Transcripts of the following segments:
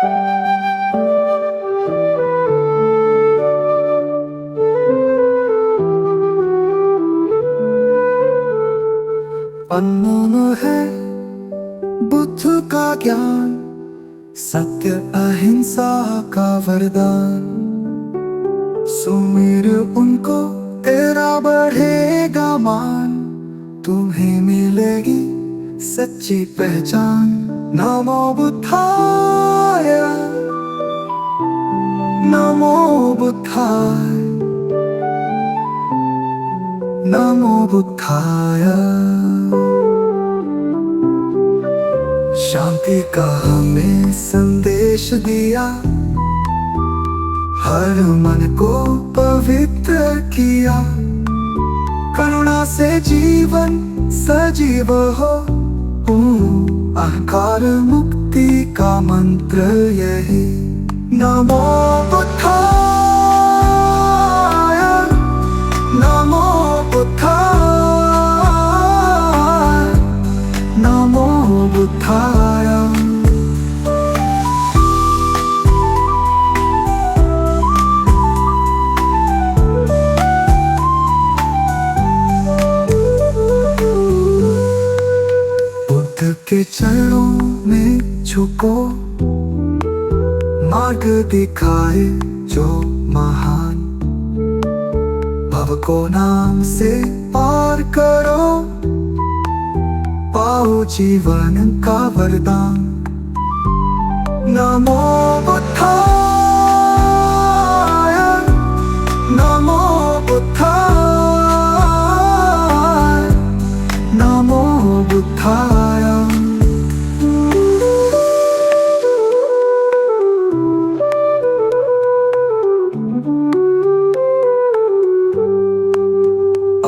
अनमोल है बुद्ध का ज्ञान, सत्य अहिंसा का वरदान। सुमिर उनको तेरा बढ़ेगा मान, तुम्हें मिलेगी सच्ची पहचान। नमो बुद्धाय, नमो बुद्धाय, नमो बुद्धाय। शांति का हमें संदेश दिया, हर मन को पवित्र किया। करुणा से जीवन सजीव हो, अहंकार मुक्ति का मंत्र यही। नमो बुद्धाय, नमो बुद्धाय, नमो बुद्धाय। बुद्ध के चरणों में झुको, मार्ग दिखाए जो महान। भव को नाम से पार करो, पाओ जीवन का वरदान। नमो बुद्धाय, नमो बुद्धाय, नमो बुद्धाय।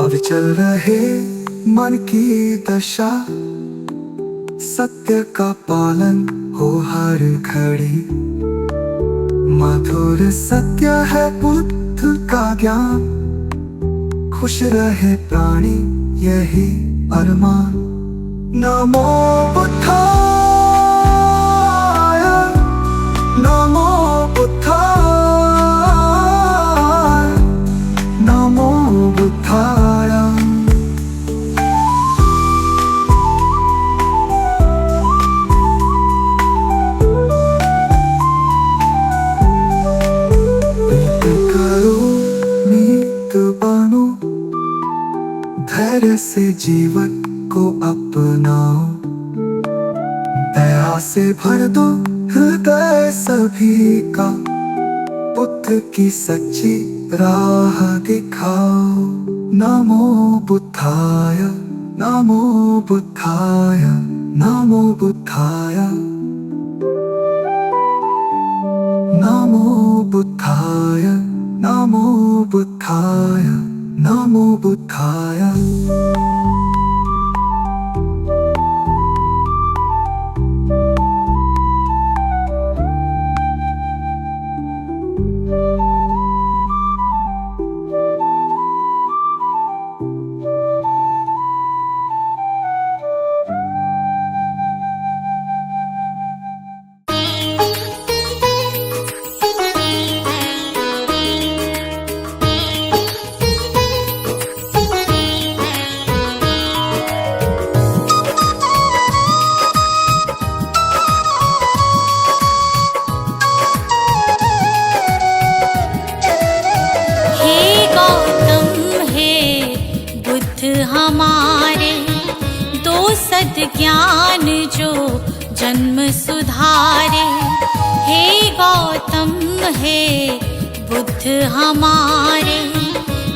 अब चल रहे मन की दशा, सत्य का पालन हो हर घड़ी। मधुर सत्य है बुद्ध का ज्ञान, खुश रहे प्राणी यही अरमान। नमो बुद्धाय, नमो बुद्धाय, नमो बुद्धाय। धैर्य से जीवन को अपनाओ, दया से भर दो हृदय सभी का। बुद्ध की सच्ची राह दिखाओ। नमो बुद्धाय, नमो बुद्धाय, नमो बुद्धाय, नमो बुद्धाय, नमो बुद्धाय, नमो बुद्धाय। हमारे दो सद्ज्ञान जो जन्म सुधारे। हे गौतम हे बुद्ध हमारे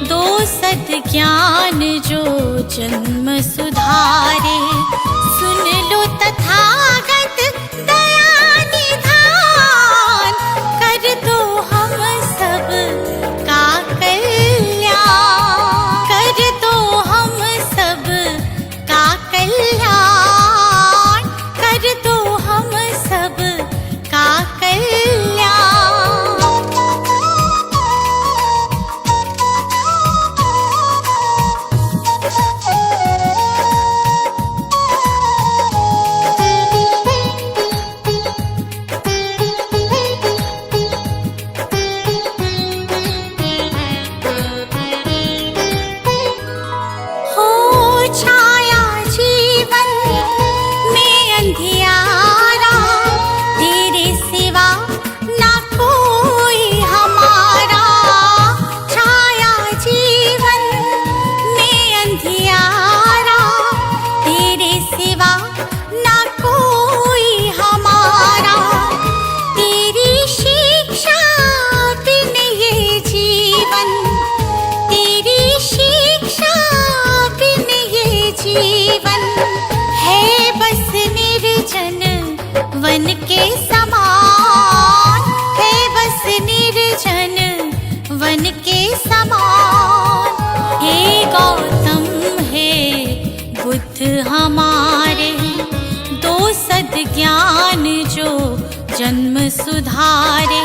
दो सद्ज्ञान जो जन्म सुधारे। सुन लो तथागत दया निधान, कर दो हम सब का कल्याण, कर दो हम सब का कल्याण, कर दो हम सब का कल्याण। के समान है बस निर्जन वन के समान। हे गौतम हे बुद्ध हमारे, दो सद्ज्ञान जो जन्म सुधारे।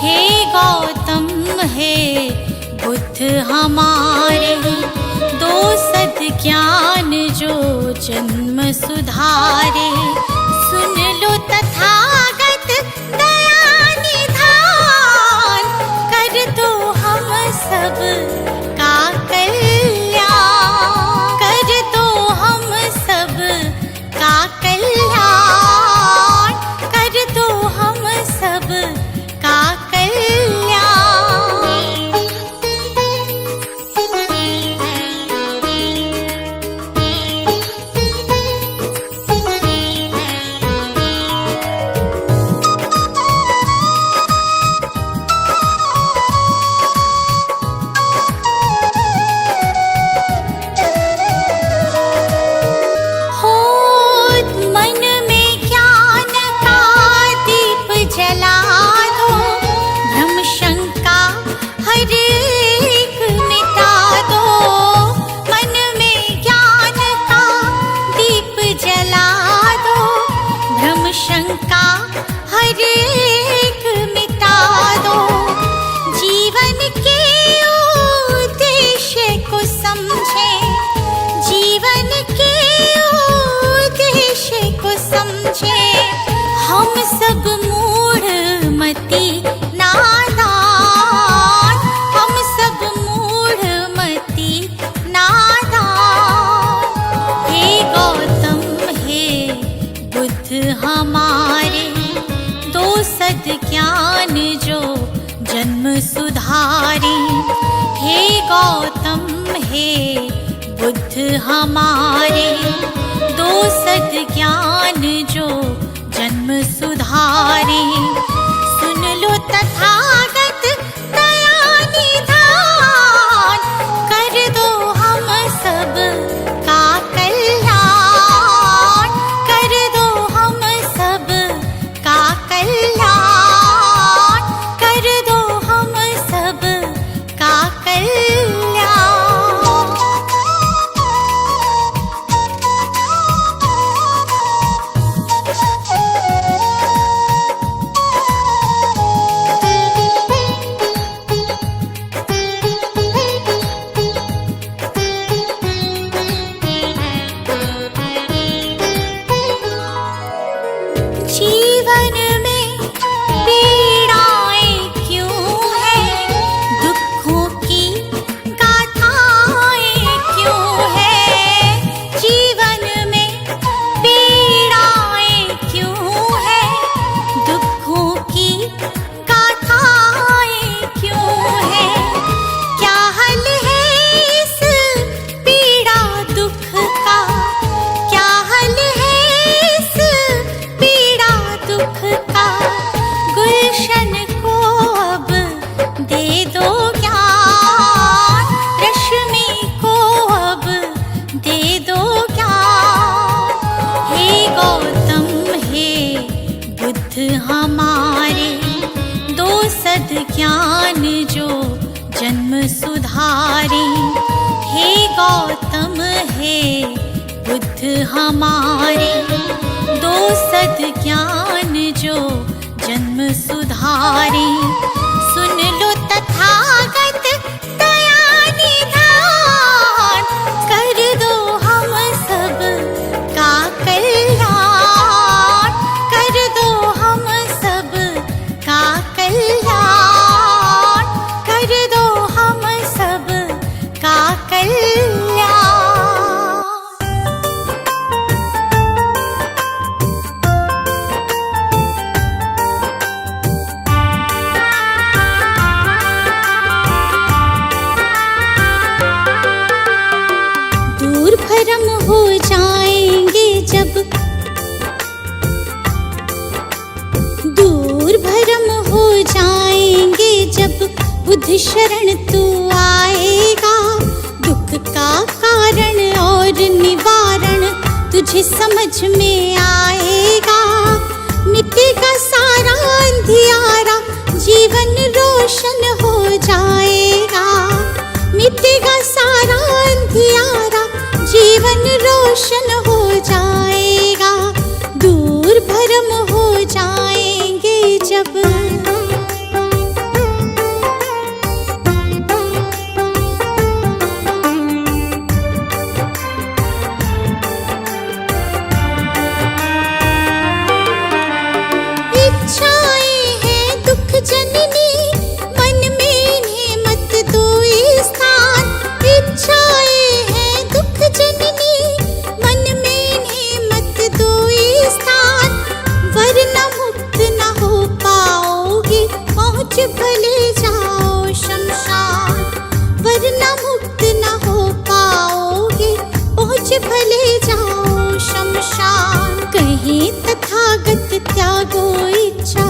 हे गौतम हे बुद्ध हमारे, दो सद्ज्ञान जो जन्म सुधारे। सुन लो तथागत दया निधान, कर दो हम सब का कल्याण, कर दो हम सब का कल्याण, कर दो हम सब का शंका हर एक मिटा दो। जीवन के उद्देश्य को समझे, जीवन के उद्देश्य को समझे। हम सब मूढ़ मति नादान, हम सब मूढ़ मति नादान। हे गौतम हे बुद्ध हमारे, दो सद्ज्ञान जो जन्म सुधारे। हे गौतम हे बुद्ध हमारे, दो सद्ज्ञान जो जन्म सुधारे। सुन लो तथागत दया निधान, कर दो हम सब का कल्याण, कर दो हम सब का कल्याण, कर दो हम सब का कल्याण। जीवन में पीड़ाएं क्यों हैं, दुखों की गाथाएं क्यों हैं। जीवन में पीड़ाएं क्यों हैं, दुखों की गाथाएं क्यों हैं। क्या हल है इस पीड़ा दुख का, क्या हल है इस पीड़ा दुख का। गुलशन को अब दे दो ज्ञान, रश्मि को अब दे दो ज्ञान। हे गौतम हे बुद्ध हमारे, दो सद्ज्ञान जो जन्म सुधारे। हे गौतम हे बुद्ध हमारे, दो सद्ज्ञान जो जन्म सुधारे। सुन लो तथागत दया निधान, कर दो हम सब का कल्याण, कर दो हम सब का कल्याण, कर दो हम सब का कल्याण। दूर भरम हो जाएंगे जब, दूर भरम हो जाएंगे जब बुद्ध शरण तू आएगा। दुख का कारण और निवारण तुझे समझ में आएगा। मिट मिटेगा सारा अंधियारा, जीवन रोशन हो जाएगा। मिटेगा सारा अंधियारा, जीवन रोशन हो जाएगा। दूर भरम हो जाएंगे जब, इच्छाएं हैं दुख जननी, मन में इन्हें मत दो स्थान। इच्छाएं हैं दुख जननी, मन में इन्हें मत दो स्थान। वरना मुक्त न हो पाओगे, पहुँच भले जाओ शमशान। वरना मुक्त न हो पाओगे, पहुँच भले जाओ शमशान। कहीं तथागत त्यागो इच्छा,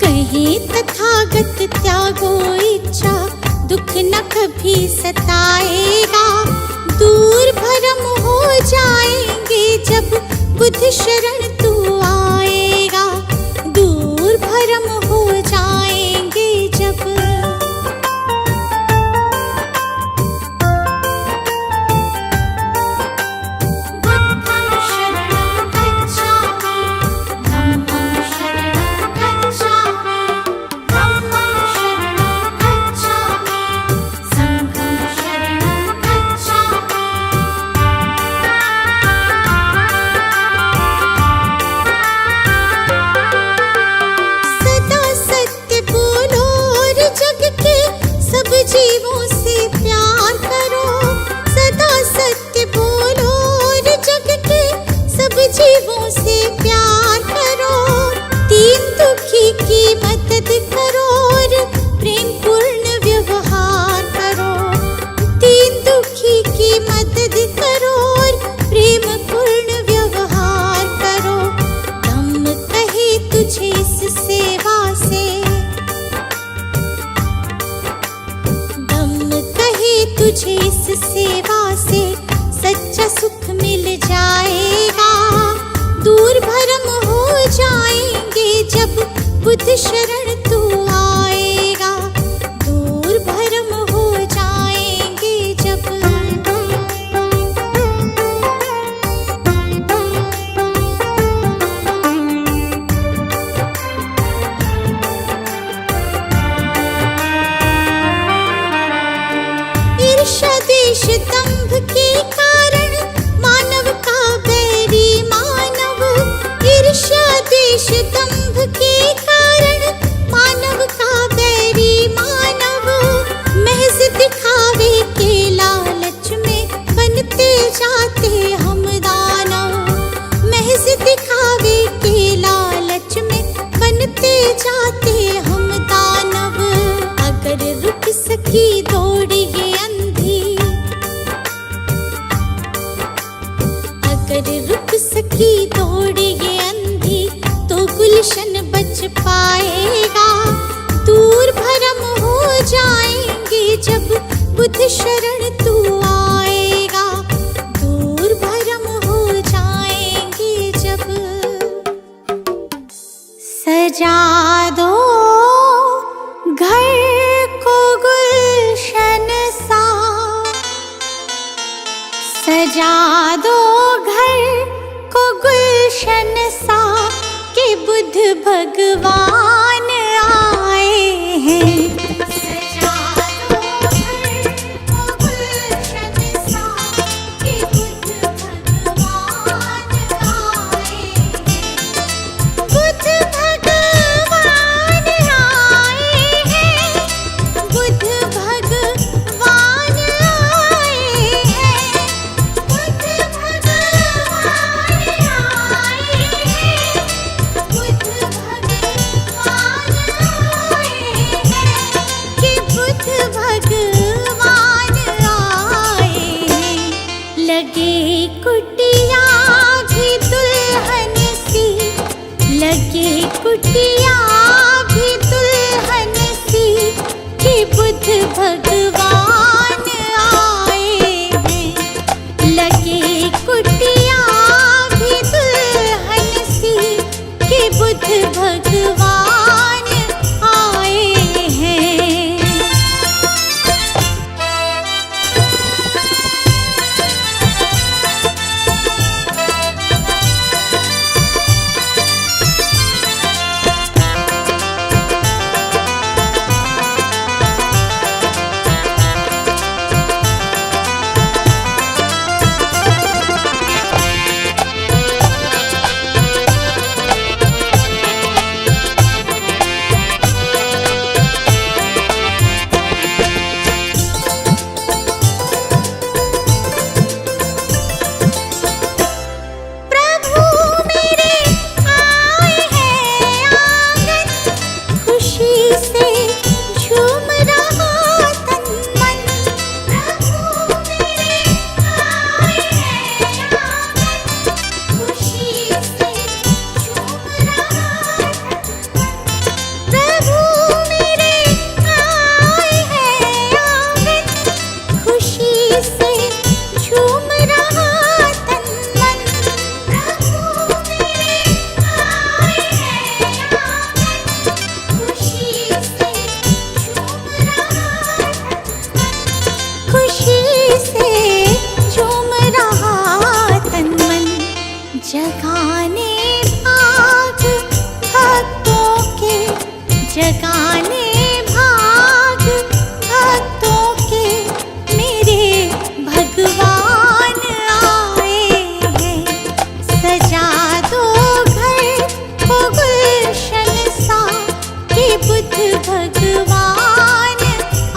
कहीं तथागत त्यागो इच्छा, दुख न कभी सताएगा। दूर भरम हो जाएंगे जब, बुद्ध शरण तू आएगा। दूर भरम हो जाएंगे जब, बुद्धं शरणं गच्छामि, धम्मं शरणं गच्छामि, धम्मं शरणं गच्छामि, संघं शरणं गच्छामि। सदा सत्य बोलो और जग के सब जीवों से प्यार करो। सदा सत्य बोलो और जग के सब जीवों से प्यार करो। दीन दुखी की मदद करो और प्रेम पूर्ण व्यवहार करो। दीन दुखी की मदद करो और प्रेम पूर्ण व्यवहार करो। दम कहे तुझे इस सेवा से, दम कहे तुझे इस सेवा से, सच्चा सुख मिल जाएगा। दूर भरम हो जाएंगे जब, बुद्ध शरण तू आएगा। दूर भरम हो जाएंगे जब, ईर्ष्या द्वेष दंभ के कारण मानव का बैरी मानव। ईर्ष्या द्वेष दंभ के कारण मानव का बैरी मानव। महज दिखावे के लालच में बनते जाते हम दानव। महज दिखावे के लालच में बनते जाते हम दानव। अगर रुक सकी दौड़ ये अंधी, अगर रुक सकी दौड़ ये अंधी, तो गुलशन बच पाएगा। दूर भरम हो जाएंगे जब, बुद्ध शरण तू आएगा। दूर भरम हो जाएंगे जब, सजा दो घर को गुलशन सा, सजा दो घर को गुलशन सा, कि बुद्ध भगवान आए हैं। सजा दो घर को गुलशन सा, कि बुद्ध भगवान आए हैं। बुद्ध भगवान आए हैं। बुद्ध भगवान आए हैं। बुद्ध भगवान आए हैं। बुद्ध भगवान आए हैं। कि बुद्ध भगवान आए हैं। लगे कुटिया भी दुल्हन सी, लगे कुटिया भी दुल्हन सी, कि बुद्ध भगवान आए हैं। लगे कुटिया भी जगाने भाग भक्तों के, जगाने भाग भक्तों के, मेरे भगवान आए हैं। सजा दो घर को गुलशन सा, कि बुद्ध भगवान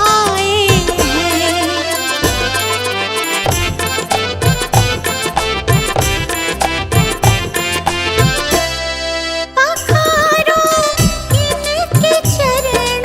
आए हैं। पखारो इनके चरण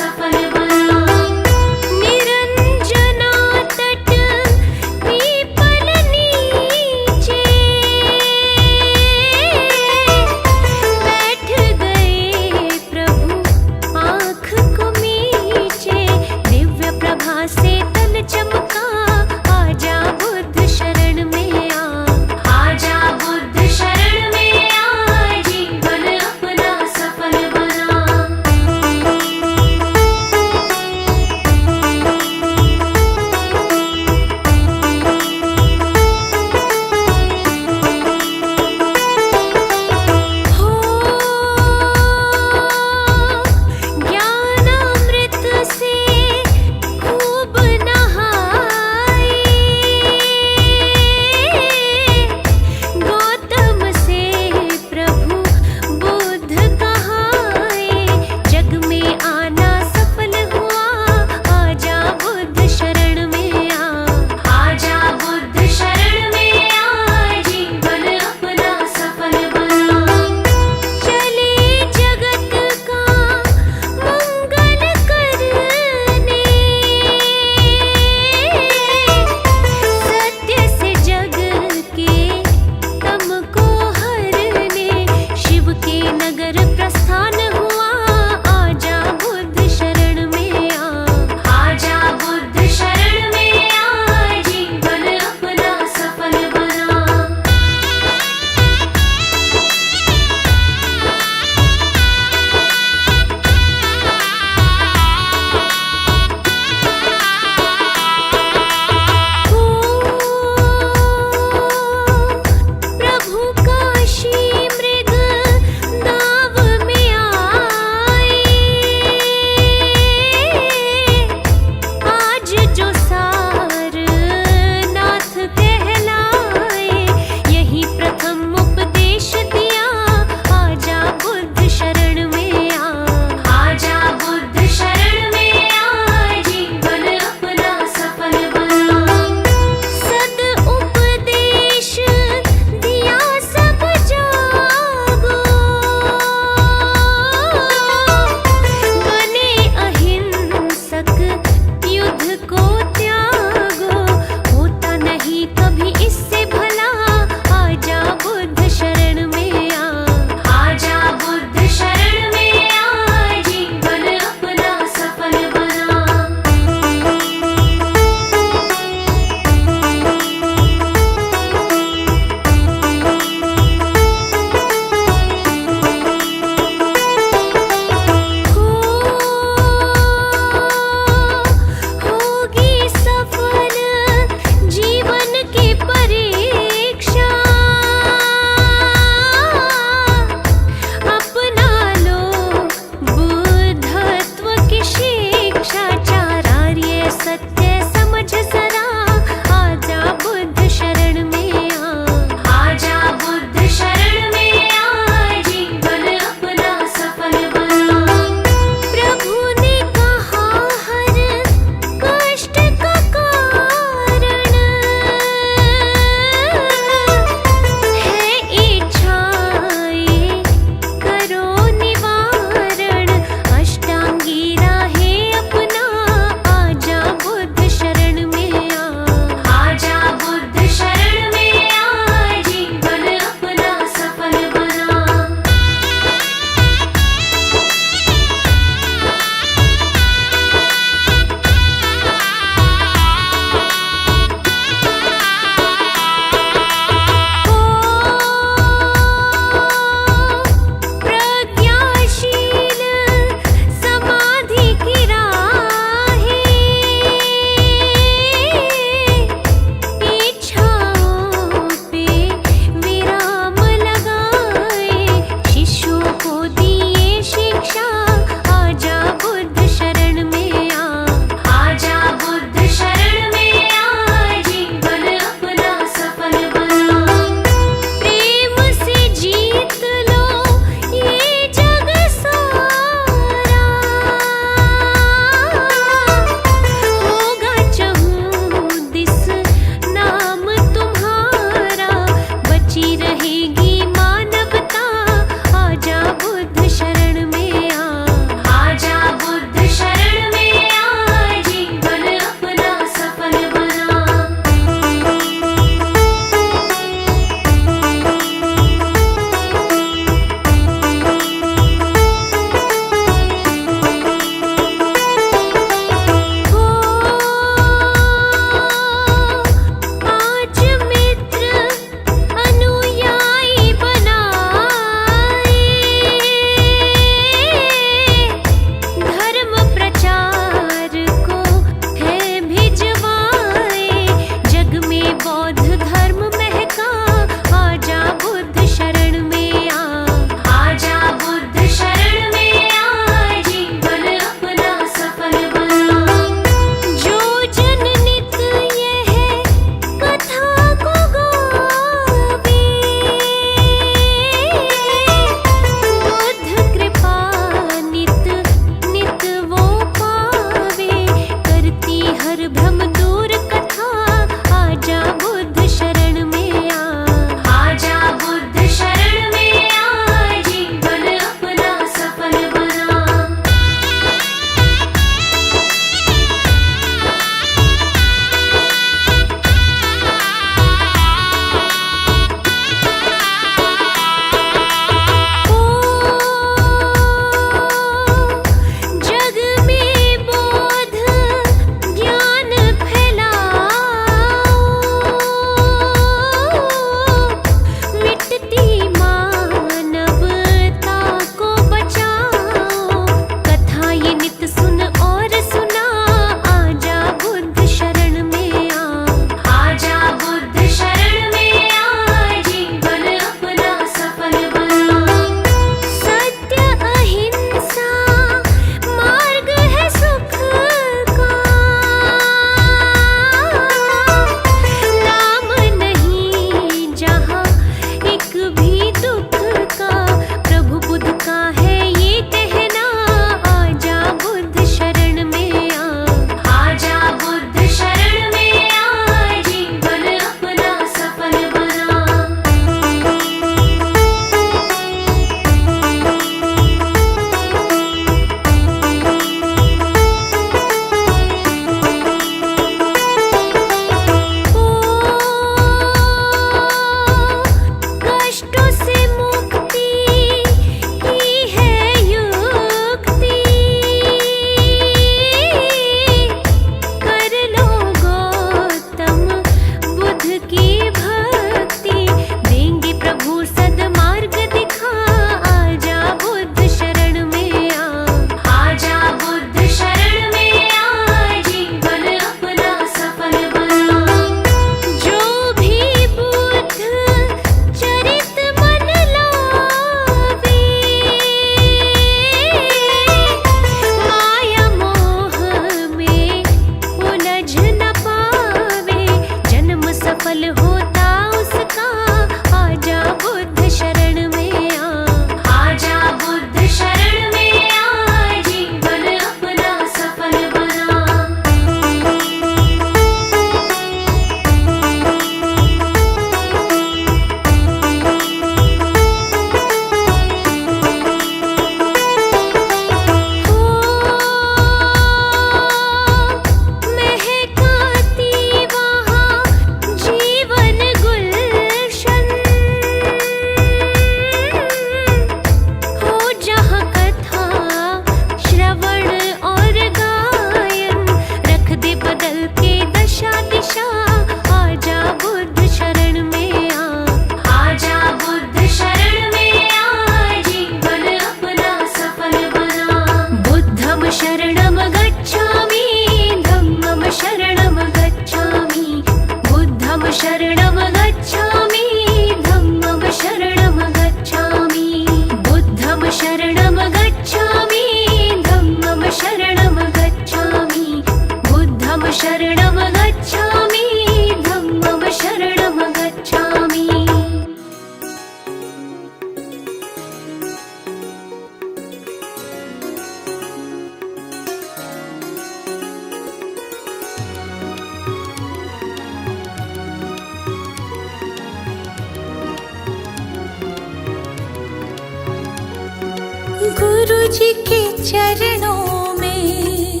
जी के चरणों में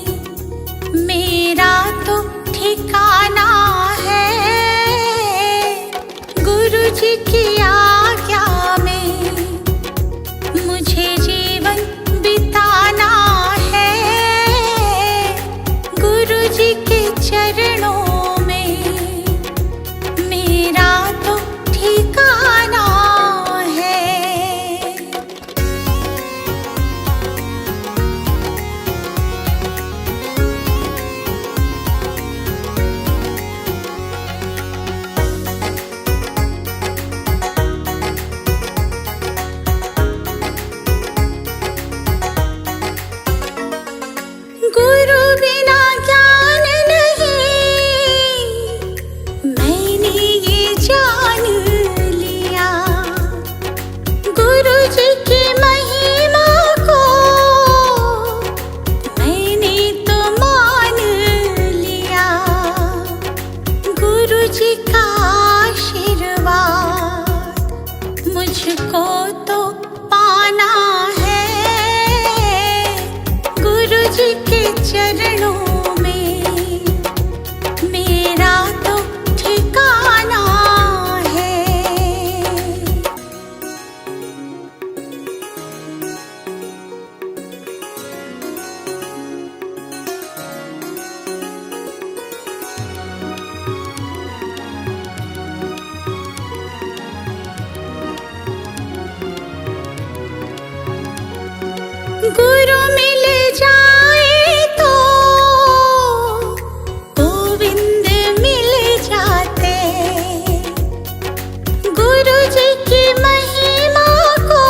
मेरा तो ठिकाना है। गुरु जी की आज्ञा में मुझे जीवन बिताना है। गुरु जी के चरणों में मेरा तो ठिकाना है। गुरु बिना ज्ञान नहीं, मैंने ये जान लिया। गुरु जी की महिमा को मैंने तो मान लिया। गुरु जी का आशीर्वाद मुझको तो पाना है। गुरु जी के चरणों में मेरा तो ठिकाना है। गुरु मिल जाए तो गोविंद मिल जाते। गुरु जी की महिमा को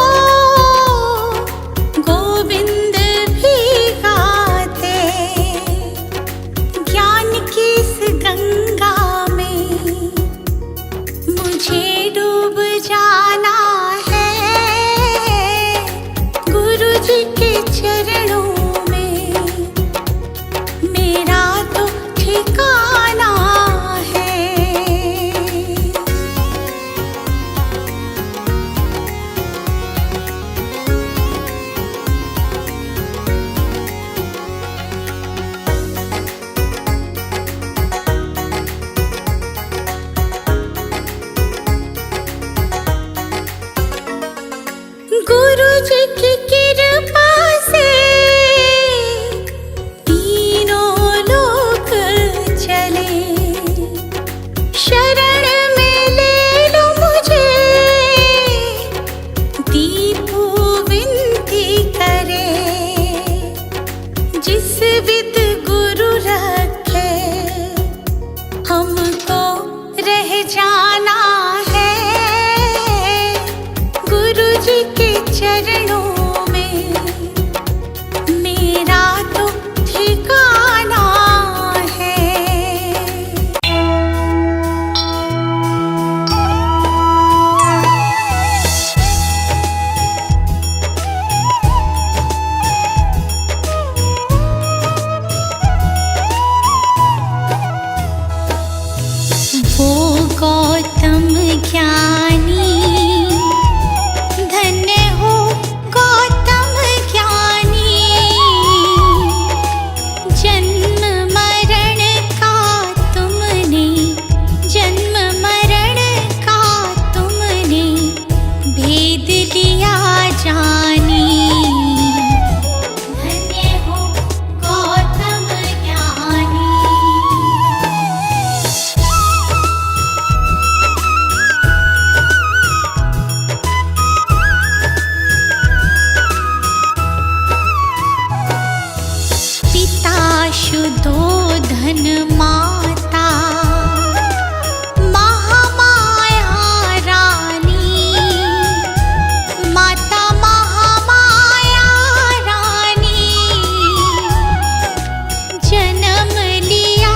गोविंद भी गाते। ज्ञान की इस गंगा में मुझे डूब जाना है। गुरु जी के चरणों में मेरा तो ठिकाना है। गुरु जी की कृपा से तीनों लोक चले। शरण में ले लो मुझे, दीपू विनती करे। जिस विद गुरु रखे हमको रह जाना है। गुरु जी के चरणों में मेरा तो ठिकाना है। वो गौतम ज्ञानी, धन्य हो गौतम ज्ञानी। जन्म मरण का तुमने, जन्म मरण का तुमने भेद लिया जानी। धन्य हो गौतम ज्ञानी। पिता शुद्धोधन माता महामाया रानी। माता महामाया रानी जन्म लिया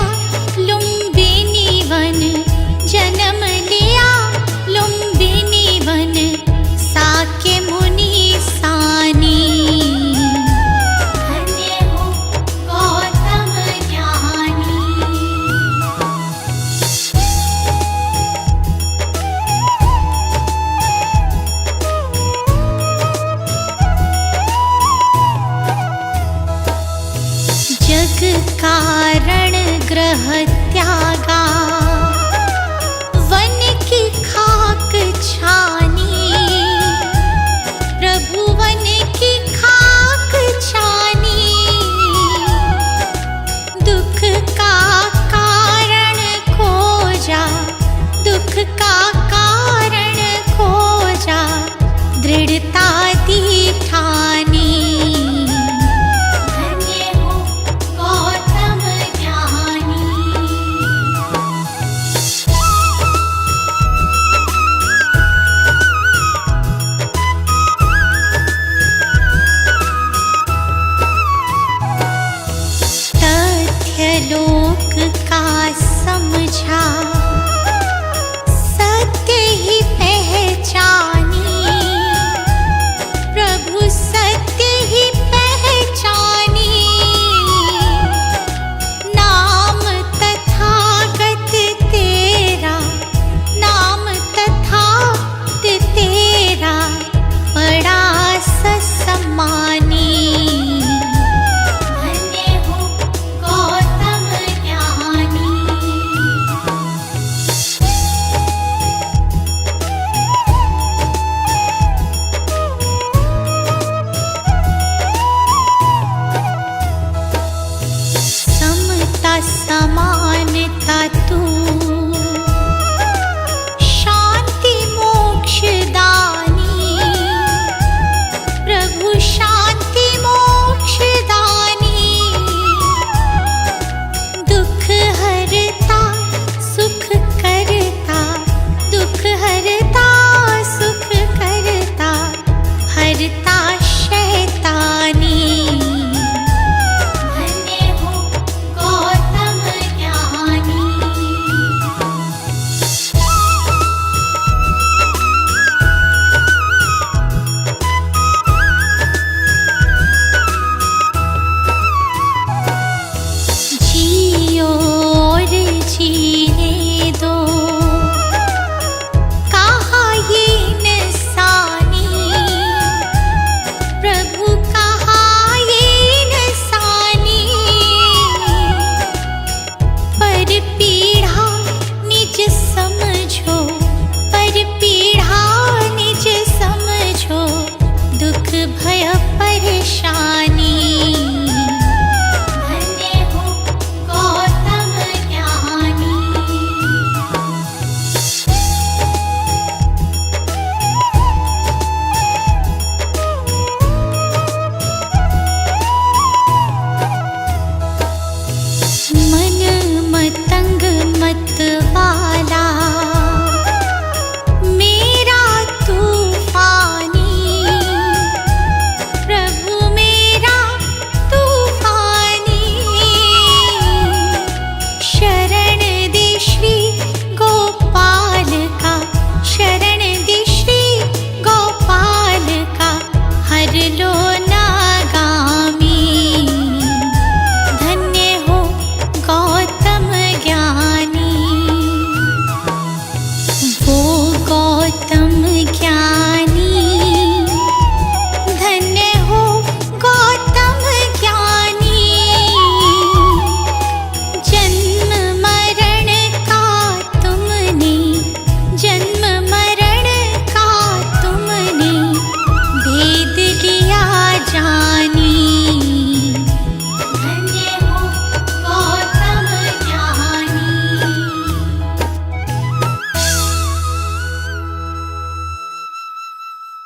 लुम्बिनी वन। जन्म लिया लुम्बिनी वन साके मुनि सानी। धन्य हो गौतम ज्ञानी। कारण ग्रह त्याग